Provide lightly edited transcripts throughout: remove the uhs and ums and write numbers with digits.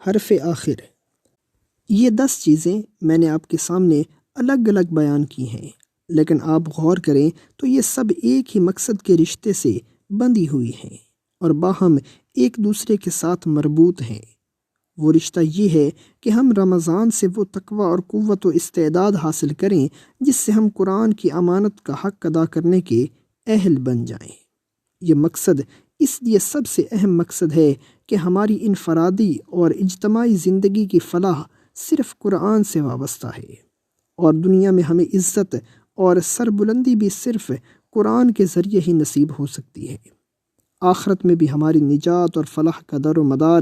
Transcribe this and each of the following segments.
حرف آخر۔ یہ 10 چیزیں میں نے آپ کے سامنے الگ الگ بیان کی ہیں، لیکن آپ غور کریں تو یہ سب ایک ہی مقصد کے رشتے سے بندھی ہوئی ہیں اور باہم ایک دوسرے کے ساتھ مربوط ہیں۔ وہ رشتہ یہ ہے کہ ہم رمضان سے وہ تقوی اور قوت و استعداد حاصل کریں جس سے ہم قرآن کی امانت کا حق ادا کرنے کے اہل بن جائیں۔ یہ مقصد اس لیے سب سے اہم مقصد ہے کہ ہماری انفرادی اور اجتماعی زندگی کی فلاح صرف قرآن سے وابستہ ہے، اور دنیا میں ہمیں عزت اور سربلندی بھی صرف قرآن کے ذریعے ہی نصیب ہو سکتی ہے۔ آخرت میں بھی ہماری نجات اور فلاح کا در و مدار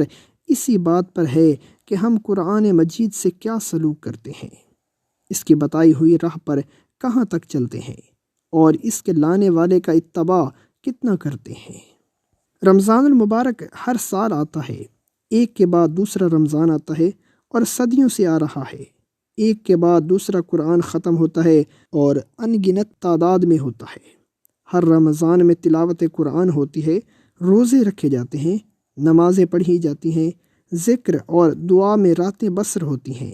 اسی بات پر ہے کہ ہم قرآن مجید سے کیا سلوک کرتے ہیں، اس کی بتائی ہوئی راہ پر کہاں تک چلتے ہیں، اور اس کے لانے والے کا اتباع کتنا کرتے ہیں۔ رمضان المبارک ہر سال آتا ہے، ایک کے بعد دوسرا رمضان آتا ہے اور صدیوں سے آ رہا ہے۔ ایک کے بعد دوسرا قرآن ختم ہوتا ہے اور ان گنت تعداد میں ہوتا ہے۔ ہر رمضان میں تلاوت قرآن ہوتی ہے، روزے رکھے جاتے ہیں، نمازیں پڑھی جاتی ہیں، ذکر اور دعا میں راتیں بسر ہوتی ہیں،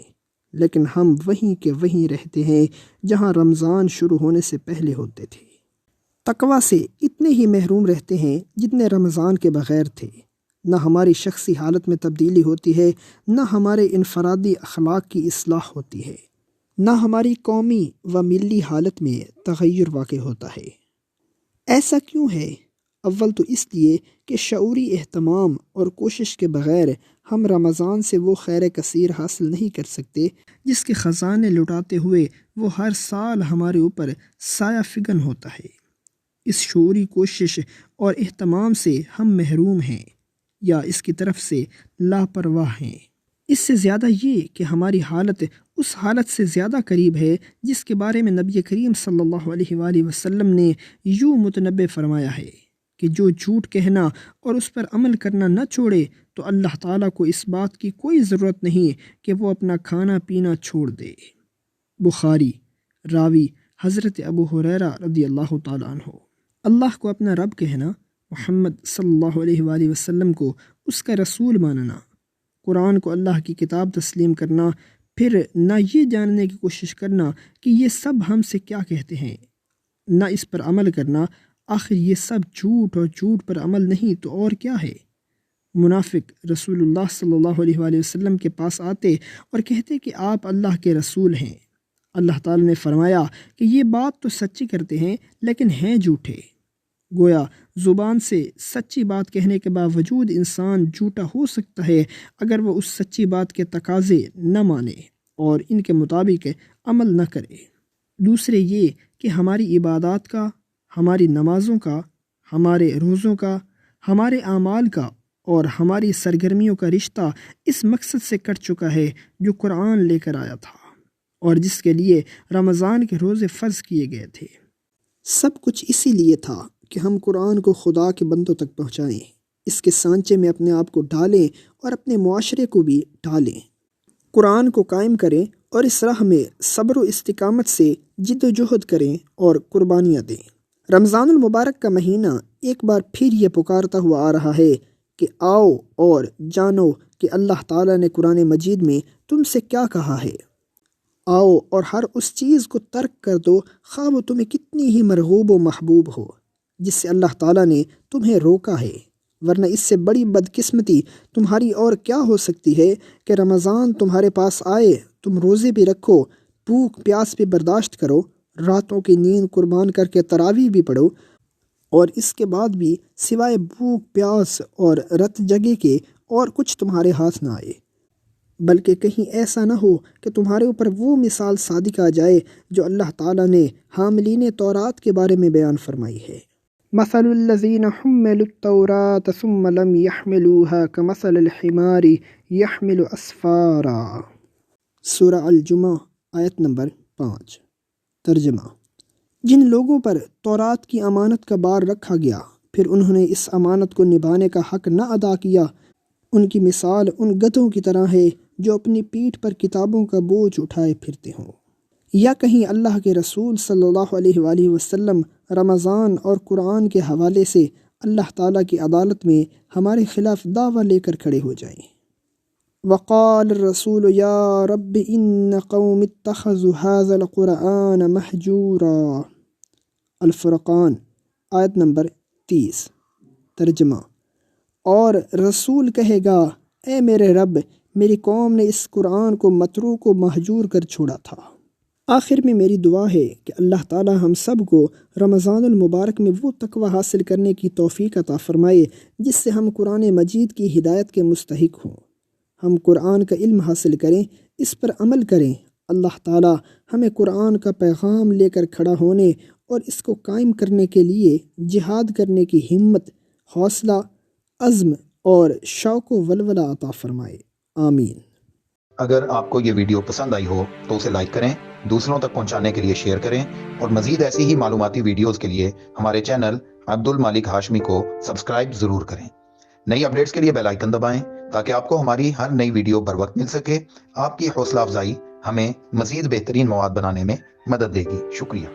لیکن ہم وہیں کے وہیں رہتے ہیں جہاں رمضان شروع ہونے سے پہلے ہوتے تھے۔ تقوی سے اتنے ہی محروم رہتے ہیں جتنے رمضان کے بغیر تھے۔ نہ ہماری شخصی حالت میں تبدیلی ہوتی ہے، نہ ہمارے انفرادی اخلاق کی اصلاح ہوتی ہے، نہ ہماری قومی و ملی حالت میں تغیر واقع ہوتا ہے۔ ایسا کیوں ہے؟ اول تو اس لیے کہ شعوری اہتمام اور کوشش کے بغیر ہم رمضان سے وہ خیر کثیر حاصل نہیں کر سکتے جس کے خزانے لٹاتے ہوئے وہ ہر سال ہمارے اوپر سایہ فگن ہوتا ہے۔ اس شعوری کوشش اور اہتمام سے ہم محروم ہیں یا اس کی طرف سے لاپرواہ ہیں۔ اس سے زیادہ یہ کہ ہماری حالت اس حالت سے زیادہ قریب ہے جس کے بارے میں نبی کریم صلی اللہ علیہ وآلہ وسلم نے یوں متنبع فرمایا ہے کہ جو جھوٹ کہنا اور اس پر عمل کرنا نہ چھوڑے تو اللہ تعالیٰ کو اس بات کی کوئی ضرورت نہیں کہ وہ اپنا کھانا پینا چھوڑ دے۔ بخاری، راوی حضرت ابو ہریرہ رضی اللہ تعالیٰ عنہ۔ اللہ کو اپنا رب کہنا، محمد صلی اللہ علیہ وآلہ وسلم کو اس کا رسول ماننا، قرآن کو اللہ کی کتاب تسلیم کرنا، پھر نہ یہ جاننے کی کوشش کرنا کہ یہ سب ہم سے کیا کہتے ہیں، نہ اس پر عمل کرنا، آخر یہ سب جھوٹ اور جھوٹ پر عمل نہیں تو اور کیا ہے؟ منافق رسول اللہ صلی اللہ علیہ وآلہ وسلم کے پاس آتے اور کہتے کہ آپ اللہ کے رسول ہیں۔ اللہ تعالیٰ نے فرمایا کہ یہ بات تو سچی کرتے ہیں لیکن ہیں جھوٹے۔ گویا زبان سے سچی بات کہنے کے باوجود انسان جھوٹا ہو سکتا ہے اگر وہ اس سچی بات کے تقاضے نہ مانے اور ان کے مطابق عمل نہ کرے۔ دوسرے یہ کہ ہماری عبادات کا، ہماری نمازوں کا، ہمارے روزوں کا، ہمارے اعمال کا اور ہماری سرگرمیوں کا رشتہ اس مقصد سے کٹ چکا ہے جو قرآن لے کر آیا تھا اور جس کے لیے رمضان کے روزے فرض کیے گئے تھے۔ سب کچھ اسی لیے تھا کہ ہم قرآن کو خدا کے بندوں تک پہنچائیں، اس کے سانچے میں اپنے آپ کو ڈالیں اور اپنے معاشرے کو بھی ڈالیں، قرآن کو قائم کریں اور اس راہ میں صبر و استقامت سے جد و جہد کریں اور قربانیاں دیں۔ رمضان المبارک کا مہینہ ایک بار پھر یہ پکارتا ہوا آ رہا ہے کہ آؤ اور جانو کہ اللہ تعالیٰ نے قرآن مجید میں تم سے کیا کہا ہے۔ آؤ اور ہر اس چیز کو ترک کر دو خواہ وہ تمہیں کتنی ہی مرغوب و محبوب ہو جس سے اللہ تعالیٰ نے تمہیں روکا ہے، ورنہ اس سے بڑی بدقسمتی تمہاری اور کیا ہو سکتی ہے کہ رمضان تمہارے پاس آئے، تم روزے بھی رکھو، بھوک پیاس بھی برداشت کرو، راتوں کی نیند قربان کر کے تراویح بھی پڑھو، اور اس کے بعد بھی سوائے بھوک پیاس اور رت جگے کے اور کچھ تمہارے ہاتھ نہ آئے، بلکہ کہیں ایسا نہ ہو کہ تمہارے اوپر وہ مثال صادق آ جائے جو اللہ تعالیٰ نے حاملین تورات کے بارے میں بیان فرمائی ہے۔ مثل الذین حملوا التوراة ثم لم يحملوها كمثل الحمار يحمل اسفارا۔ سورہ الجمعہ آیت نمبر 5۔ ترجمہ: جن لوگوں پر تورات کی امانت کا بار رکھا گیا پھر انہوں نے اس امانت کو نبھانے کا حق نہ ادا کیا، ان کی مثال ان گدھوں کی طرح ہے جو اپنی پیٹھ پر کتابوں کا بوجھ اٹھائے پھرتے ہوں۔ یا کہیں اللہ کے رسول صلی اللہ علیہ وآلہ وسلم رمضان اور قرآن کے حوالے سے اللہ تعالیٰ کی عدالت میں ہمارے خلاف دعویٰ لے کر کھڑے ہو جائیں۔ وقال الرسول یا رب ان قوم اتخذوا هذا القرآن محجورا۔ الفرقان آیت نمبر 30۔ ترجمہ: اور رسول کہے گا، اے میرے رب، میری قوم نے اس قرآن کو متروک و مہجور کر چھوڑا تھا۔ آخر میں میری دعا ہے کہ اللہ تعالی ہم سب کو رمضان المبارک میں وہ تقوی حاصل کرنے کی توفیق عطا فرمائے جس سے ہم قرآن مجید کی ہدایت کے مستحق ہوں۔ ہم قرآن کا علم حاصل کریں، اس پر عمل کریں۔ اللہ تعالی ہمیں قرآن کا پیغام لے کر کھڑا ہونے اور اس کو قائم کرنے کے لیے جہاد کرنے کی ہمت، حوصلہ، عزم اور شوق و ولولہ عطا فرمائے، آمین۔ اگر آپ کو یہ ویڈیو پسند آئی ہو تو اسے لائک کریں، دوسروں تک پہنچانے کے لیے شیئر کریں، اور مزید ایسی ہی معلوماتی ویڈیوز کے لیے ہمارے چینل عبد المالک ہاشمی کو سبسکرائب ضرور کریں۔ نئی اپڈیٹس کے لیے بیل آئیکن دبائیں تاکہ آپ کو ہماری ہر نئی ویڈیو بر وقت مل سکے۔ آپ کی حوصلہ افزائی ہمیں مزید بہترین مواد بنانے میں مدد دے گی۔ شکریہ۔